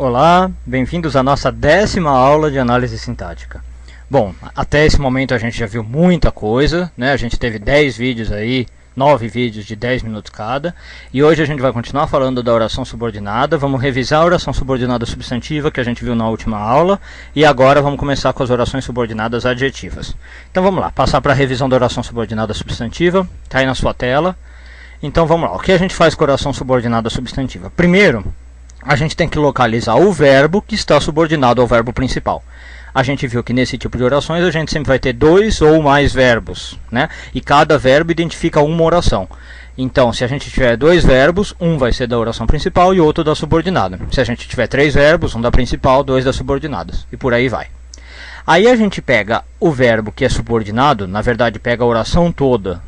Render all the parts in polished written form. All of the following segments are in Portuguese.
Olá, bem-vindos à nossa 10ª aula de análise sintática. Bom, até esse momento a gente já viu muita coisa, né? A gente teve 10 vídeos aí, 9 vídeos de 10 minutos cada, e hoje a gente vai continuar falando da oração subordinada. Vamos revisar a oração subordinada substantiva que a gente viu na última aula, e agora vamos começar com as orações subordinadas adjetivas. Então vamos lá, passar para a revisão da oração subordinada substantiva, está aí na sua tela. Então vamos lá, o que a gente faz com a oração subordinada substantiva? Primeiro, a gente tem que localizar o verbo que está subordinado ao verbo principal. A gente viu que nesse tipo de orações a gente sempre vai ter dois ou mais verbos, né? E cada verbo identifica uma oração. Então, se a gente tiver dois verbos, um vai ser da oração principal e outro da subordinada. Se a gente tiver três verbos, um da principal, dois das subordinadas. E por aí vai. Aí a gente pega o verbo que é subordinado, na verdade pega a oração toda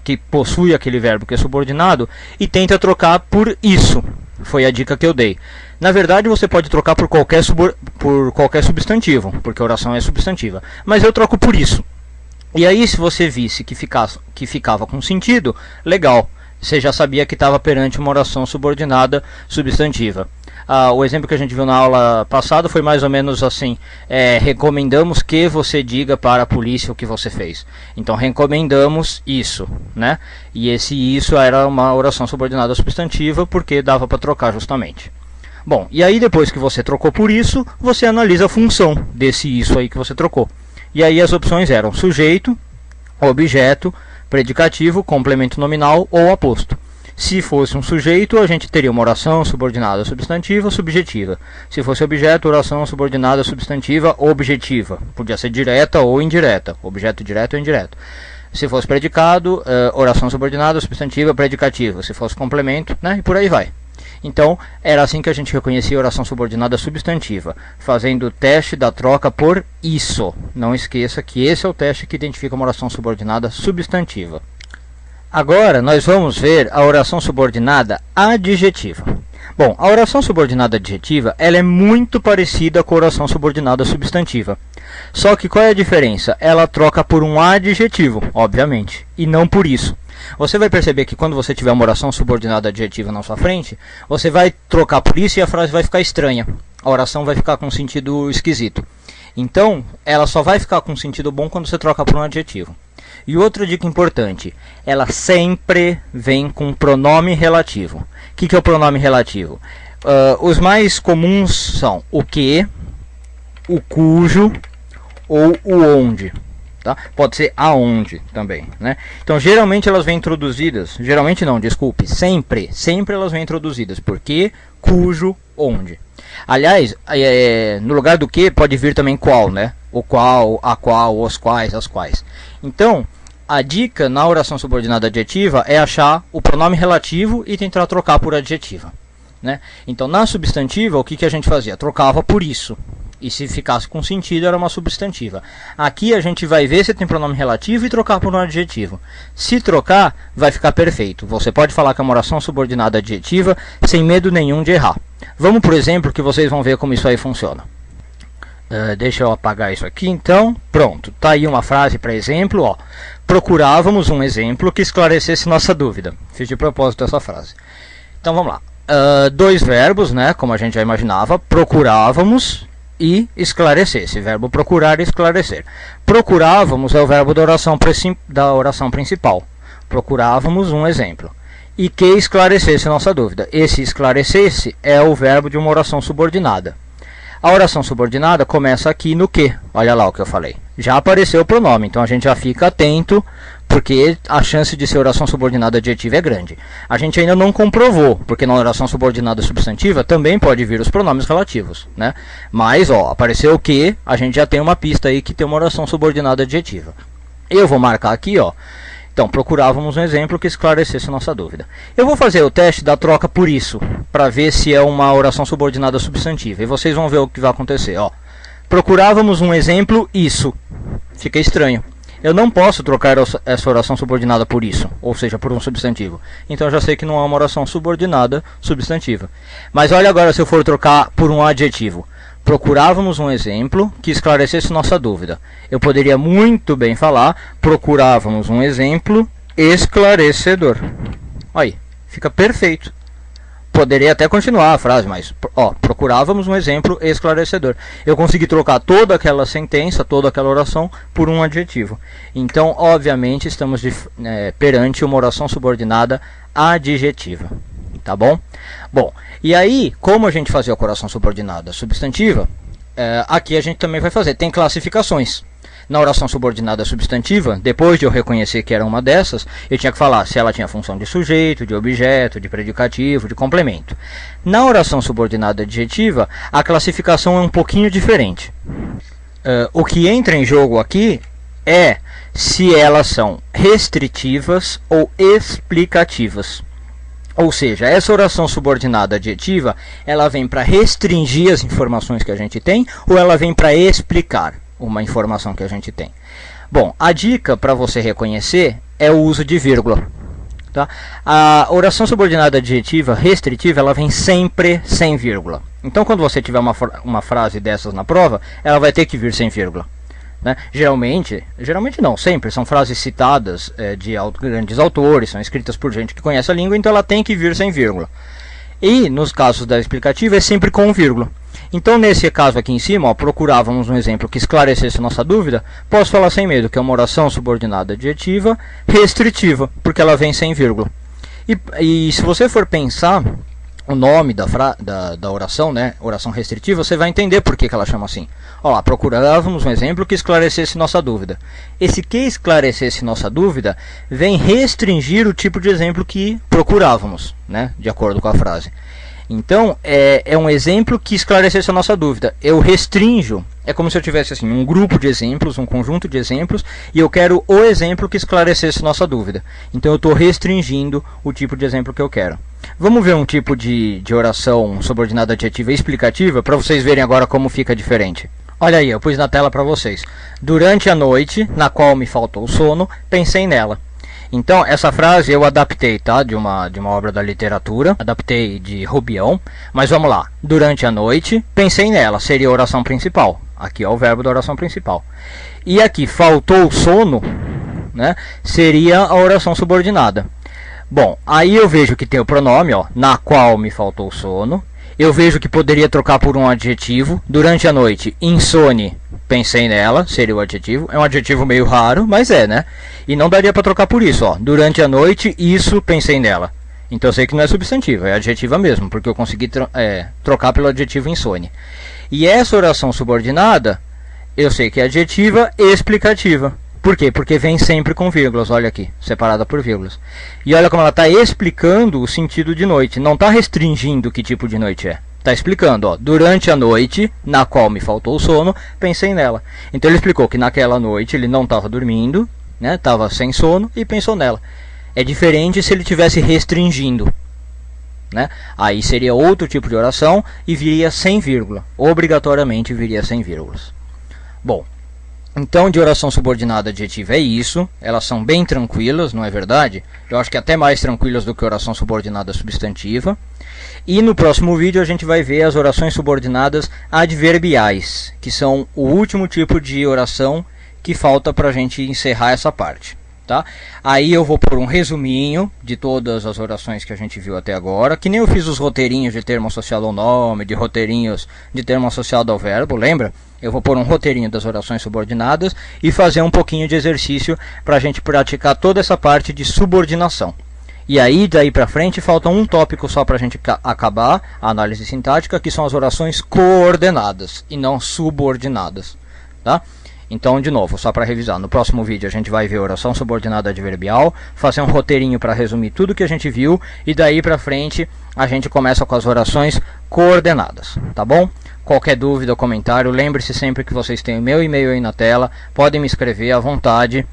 que possui aquele verbo que é subordinado e tenta trocar por isso. Foi a dica que eu dei. Na verdade, você pode trocar por qualquer substantivo, porque a oração é substantiva. Mas eu troco por isso. E aí, se você visse que ficava com sentido, legal. Você já sabia que estava perante uma oração subordinada substantiva. O exemplo que a gente viu na aula passada foi mais ou menos assim: recomendamos que você diga para a polícia o que você fez. Então recomendamos isso, né? E esse isso era uma oração subordinada substantiva porque dava para trocar justamente. Bom, e aí depois que você trocou por isso, você analisa a função desse isso aí que você trocou. E aí as opções eram sujeito, objeto, predicativo, complemento nominal ou aposto. Se fosse um sujeito, a gente teria uma oração subordinada substantiva subjetiva. Se fosse objeto, oração subordinada substantiva objetiva. Podia ser direta ou indireta, objeto direto ou indireto. Se fosse predicado, oração subordinada substantiva predicativa. Se fosse complemento, né, e por aí vai. Então, era assim que a gente reconhecia a oração subordinada substantiva, fazendo o teste da troca por isso. Não esqueça que esse é o teste que identifica uma oração subordinada substantiva. Agora, nós vamos ver a oração subordinada adjetiva. Bom, a oração subordinada adjetiva ela é muito parecida com a oração subordinada substantiva. Só que qual é a diferença? Ela troca por um adjetivo, obviamente, e não por isso. Você vai perceber que quando você tiver uma oração subordinada adjetiva na sua frente, você vai trocar por isso e a frase vai ficar estranha. A oração vai ficar com um sentido esquisito. Então, ela só vai ficar com um sentido bom quando você troca por um adjetivo. E outra dica importante, ela sempre vem com pronome relativo. O que é o pronome relativo? Os mais comuns são o que, o cujo ou o onde. Tá? Pode ser aonde também, né? Então geralmente elas vêm introduzidas, geralmente não, desculpe, sempre elas vêm introduzidas por que, cujo, onde. Aliás, no lugar do que pode vir também qual, né? O qual, a qual, os quais, as quais. Então, a dica na oração subordinada adjetiva é achar o pronome relativo e tentar trocar por adjetiva, né? Então, na substantiva, o que a gente fazia? Trocava por isso. E se ficasse com sentido, era uma substantiva. Aqui a gente vai ver se tem pronome relativo e trocar por um adjetivo. Se trocar, vai ficar perfeito. Você pode falar que é uma oração subordinada adjetiva sem medo nenhum de errar. Vamos por exemplo que vocês vão ver como isso aí funciona. Deixa eu apagar isso aqui então. Pronto, tá aí uma frase para exemplo. Ó. Procurávamos um exemplo que esclarecesse nossa dúvida. Fiz de propósito essa frase. Então vamos lá. Dois verbos, né, como a gente já imaginava. Procurávamos e esclarecesse, verbo procurar e esclarecer. Procurávamos é o verbo da oração principal. Procurávamos um exemplo. E que esclarecesse nossa dúvida. Esse esclarecesse é o verbo de uma oração subordinada. A oração subordinada começa aqui no que. Olha lá o que eu falei. Já apareceu o pronome, então a gente já fica atento, porque a chance de ser oração subordinada adjetiva é grande. A gente ainda não comprovou, porque na oração subordinada substantiva também pode vir os pronomes relativos, né? Mas, ó, apareceu o que, a gente já tem uma pista aí que tem uma oração subordinada adjetiva. Eu vou marcar aqui, ó. Então, procurávamos um exemplo que esclarecesse nossa dúvida. Eu vou fazer o teste da troca por isso, para ver se é uma oração subordinada substantiva. E vocês vão ver o que vai acontecer, ó. Procurávamos um exemplo isso. Fica estranho. Eu não posso trocar essa oração subordinada por isso, ou seja, por um substantivo. Então eu já sei que não é uma oração subordinada substantiva. Mas olha agora se eu for trocar por um adjetivo. Procurávamos um exemplo que esclarecesse nossa dúvida. Eu poderia muito bem falar, procurávamos um exemplo esclarecedor. Aí, fica perfeito. poderia até continuar a frase, mas ó, procurávamos um exemplo esclarecedor. Eu consegui trocar toda aquela sentença, toda aquela oração por um adjetivo. Então, obviamente, estamos perante uma oração subordinada adjetiva. Tá bom? Bom, e aí, como a gente fazia a oração subordinada substantiva, aqui a gente também vai fazer. Tem classificações. Na oração subordinada substantiva, depois de eu reconhecer que era uma dessas, eu tinha que falar se ela tinha função de sujeito, de objeto, de predicativo, de complemento. Na oração subordinada adjetiva, a classificação é um pouquinho diferente. O que entra em jogo aqui é se elas são restritivas ou explicativas. Ou seja, essa oração subordinada adjetiva, ela vem para restringir as informações que a gente tem ou ela vem para explicar uma informação que a gente tem. Bom, a dica para você reconhecer é o uso de vírgula. Tá? A oração subordinada adjetiva restritiva, ela vem sempre sem vírgula. Então, quando você tiver uma frase dessas na prova, ela vai ter que vir sem vírgula. Né? Geralmente não, sempre são frases citadas de grandes autores, são escritas por gente que conhece a língua, então ela tem que vir sem vírgula. E nos casos da explicativa é sempre com vírgula. Então, nesse caso aqui em cima, ó, procurávamos um exemplo que esclarecesse nossa dúvida. Posso falar sem medo que é uma oração subordinada adjetiva restritiva, porque ela vem sem vírgula. E se você for pensar o nome da oração, né, oração restritiva, você vai entender por que ela chama assim. Ó lá, procurávamos um exemplo que esclarecesse nossa dúvida. Esse que esclarecesse nossa dúvida vem restringir o tipo de exemplo que procurávamos, né, de acordo com a frase. Então, é um exemplo que esclarecesse a nossa dúvida. Eu restrinjo, é como se eu tivesse assim, um grupo de exemplos, um conjunto de exemplos, e eu quero o exemplo que esclarecesse nossa dúvida. Então, eu estou restringindo o tipo de exemplo que eu quero. Vamos ver um tipo de oração subordinada adjetiva explicativa, para vocês verem agora como fica diferente. Olha aí, eu pus na tela para vocês. Durante a noite, na qual me faltou sono, pensei nela. Então, essa frase eu adaptei, tá? De uma obra da literatura, adaptei de Rubião, mas vamos lá. Durante a noite, pensei nela, seria a oração principal. Aqui é o verbo da oração principal. E aqui, faltou sono, né? Seria a oração subordinada. Bom, aí eu vejo que tem o pronome, ó, na qual me faltou sono. Eu vejo que poderia trocar por um adjetivo. Durante a noite, insone, pensei nela, seria o adjetivo. É um adjetivo meio raro, mas né? E não daria para trocar por isso, ó. Durante a noite, isso, pensei nela. Então eu sei que não é substantiva, é adjetiva mesmo, porque eu consegui trocar pelo adjetivo insone. E essa oração subordinada, eu sei que é adjetiva explicativa. Por quê? Porque vem sempre com vírgulas, olha aqui, separada por vírgulas. E olha como ela está explicando o sentido de noite, não está restringindo que tipo de noite é. Está explicando, ó, durante a noite, na qual me faltou o sono, pensei nela. Então ele explicou que naquela noite ele não estava dormindo, né, estava sem sono e pensou nela. É diferente se ele estivesse restringindo, né? Aí seria outro tipo de oração e viria sem vírgula, obrigatoriamente viria sem vírgulas. Bom, então, de oração subordinada adjetiva é isso. Elas são bem tranquilas, não é verdade? Eu acho que até mais tranquilas do que oração subordinada substantiva. E no próximo vídeo a gente vai ver as orações subordinadas adverbiais, que são o último tipo de oração que falta para a gente encerrar essa parte. Tá? Aí eu vou pôr um resuminho de todas as orações que a gente viu até agora, que nem eu fiz os roteirinhos de termo associado ao nome, de roteirinhos de termo associado ao verbo, lembra? Eu vou pôr um roteirinho das orações subordinadas e fazer um pouquinho de exercício para a gente praticar toda essa parte de subordinação. E aí, daí para frente, falta um tópico só para a gente acabar a análise sintática, que são as orações coordenadas e não subordinadas. Tá? Então, de novo, só para revisar, no próximo vídeo a gente vai ver oração subordinada adverbial, fazer um roteirinho para resumir tudo que a gente viu, e daí para frente a gente começa com as orações coordenadas, tá bom? Qualquer dúvida ou comentário, lembre-se sempre que vocês têm o meu e-mail aí na tela, podem me escrever à vontade,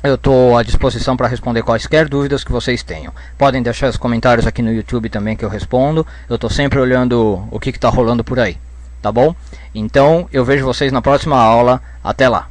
eu estou à disposição para responder quaisquer dúvidas que vocês tenham. Podem deixar os comentários aqui no YouTube também que eu respondo, eu estou sempre olhando o que está rolando por aí. Tá bom? Então, eu vejo vocês na próxima aula. Até lá!